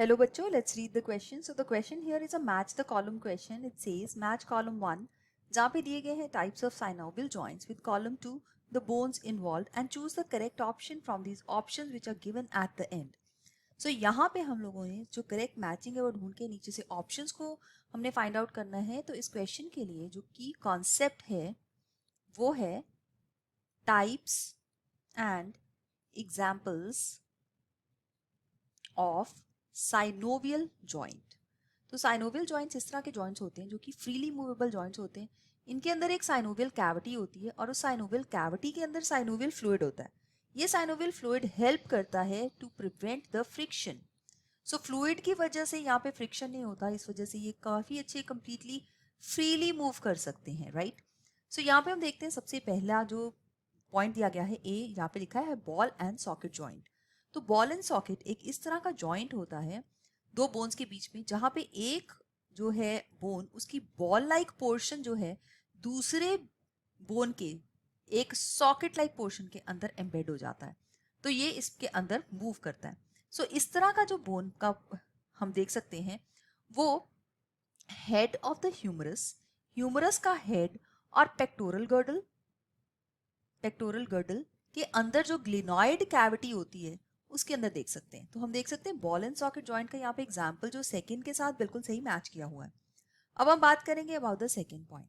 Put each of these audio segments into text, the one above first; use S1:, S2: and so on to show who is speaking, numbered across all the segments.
S1: Hello बच्चों, let's read the question. So the question here is a match the column question. It says match column 1 जहाँ पे दिए गए हैं types of synovial joints with column 2 the bones involved and choose the correct option from these options which are given at the end. So यहाँ पे हम लोगों ने जो correct matching है वो ढूंढ के नीचे से options को हमने find out करना है. तो इस question के लिए जो key concept है वो है types and examples of synovial joint. तो साइनोवियल जॉइंट्स इस तरह के जॉइंट्स होते हैं जो कि फ्रीली मूवेबल जॉइंट्स होते हैं. इनके अंदर एक साइनोवियल कैविटी होती है और उस साइनोवियल कैविटी के अंदर साइनोवियल फ्लूइड होता है. ये साइनोवियल फ्लूइड हेल्प करता है to prevent the friction. So fluid की वजह से यहाँ पे फ्रिक्शन नहीं होता, इस वजह से ये काफी अच्छे कंप्लीटली फ्रीली मूव कर सकते हैं, राइट. सो यहाँ पे हम देखते हैं सबसे पहला जो पॉइंट दिया गया है ए, यहाँ पे लिखा है बॉल एंड सॉकेट जॉइंट. तो बॉल एंड सॉकेट एक इस तरह का जॉइंट होता है दो बोन्स के बीच में जहां पे एक जो है बोन उसकी बॉल लाइक पोर्शन जो है दूसरे बोन के एक सॉकेट लाइक पोर्शन के अंदर एम्बेड हो जाता है. तो ये इसके अंदर मूव करता है. सो इस तरह का जो बोन का हम देख सकते हैं वो head of the humerus, humerus का हेड और पेक्टोरल गर्डल के अंदर जो ग्लिनॉइड कैविटी होती है उसके अंदर देख सकते हैं. तो हम देख सकते हैं बॉल एंड सॉकेट जॉइंट का यहाँ पे एग्जांपल जो सेकंड के साथ बिल्कुल सही मैच किया हुआ है. अब हम बात करेंगे about the second point.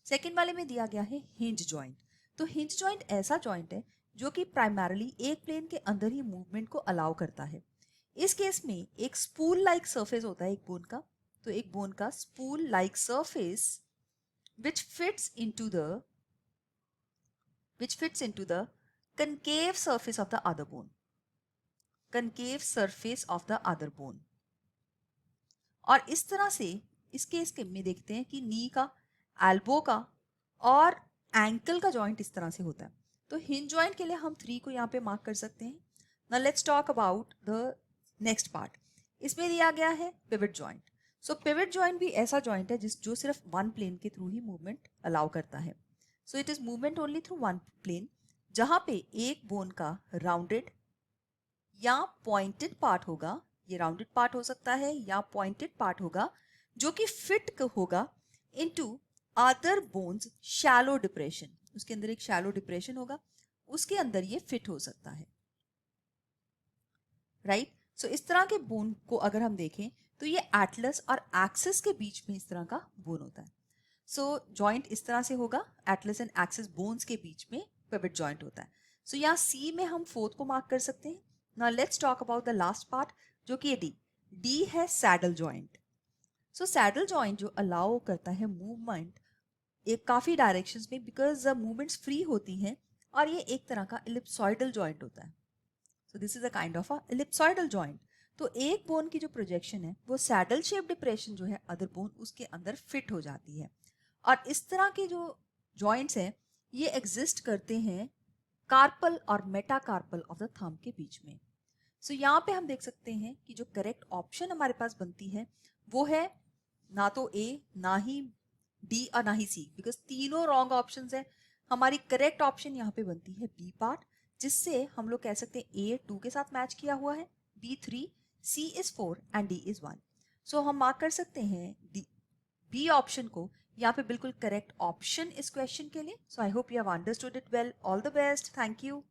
S1: Second वाले में दिया गया है हिंज जॉइंट. तो हिंज जॉइंट ऐसा जॉइंट है जो कि प्राइमरली एक प्लेन के अंदर ही मूवमेंट को अलाउ करता है. इस केस में एक स्पूल लाइक सरफेस होता है एक बोन का. तो एक बोन का spool like surface which fits into the concave surface of the other bone. concave surface of the other bone. और इस तरह से इस केस के में देखते हैं कि नी का, एल्बो का और एंकल का जॉइंट इस तरह से होता है. तो हिंज जॉइंट के लिए हम 3 को यहाँ पे मार्क कर सकते हैं. Now let's talk about the next part. इसमें दिया गया है pivot joint. So pivot joint भी ऐसा जॉइंट है जो सिर्फ वन प्लेन के थ्रू ही मूवमेंट अलाउ करता है. So it is movement only through one plane जहां पे एक बोन का राउंडेड या पॉइंटेड पार्ट होगा. ये राउंडेड पार्ट हो सकता है या पॉइंटेड पार्ट होगा जो कि फिट होगा into other bones shallow depression. उसके अंदर एक शैलो डिप्रेशन होगा, उसके अंदर ये फिट हो सकता है, राइट. सो इस तरह के बोन को अगर हम देखें तो ये एटलस और एक्सिस के बीच में इस तरह का बोन होता है. सो जॉइंट इस तरह से होगा, एटलस एंड एक्सिस बोन्स के बीच में पिवट जॉइंट होता है. सो यहाँ सी में हम फोर्थ को मार्क कर सकते हैं. Now let's talk about the last part जो कि डी है सैडल जॉइंट. सो सैडल जॉइंट जो अलाउ करता है मूवमेंट एक काफी डायरेक्शंस में बिकॉज मूवमेंट्स फ्री होती हैं और ये एक तरह का इलिप्सॉइडल जॉइंट होता है. So this is a kind of a ellipsoidal joint. तो एक बोन की जो प्रोजेक्शन है वो सैडल शेप डिप्रेशन जो है अदर बोन उसके अंदर फिट हो जाती है. और इस तरह के जो जॉइंट्स हैं ये एग्जिस्ट करते हैं कार्पल और मेटाकार्पल ऑफ द थंब के बीच में. सो यहाँ पे हम देख सकते हैं कि जो करेक्ट ऑप्शन हमारे पास बनती है वो है ना तो ए, ना ही डी और ना ही सी, बिकॉज तीनों रॉन्ग ऑप्शंस हैं. हमारी करेक्ट ऑप्शन यहाँ पे बनती है बी पार्ट, जिससे हम लोग कह सकते हैं ए 2 के साथ मैच किया हुआ है, B 3, C is 4 and D is 1. So हम मार्क कर सकते हैं बी ऑप्शन को यहाँ पे बिल्कुल करेक्ट ऑप्शन इस क्वेश्चन के लिए. So I hope you have understood it well. All the best. Thank you.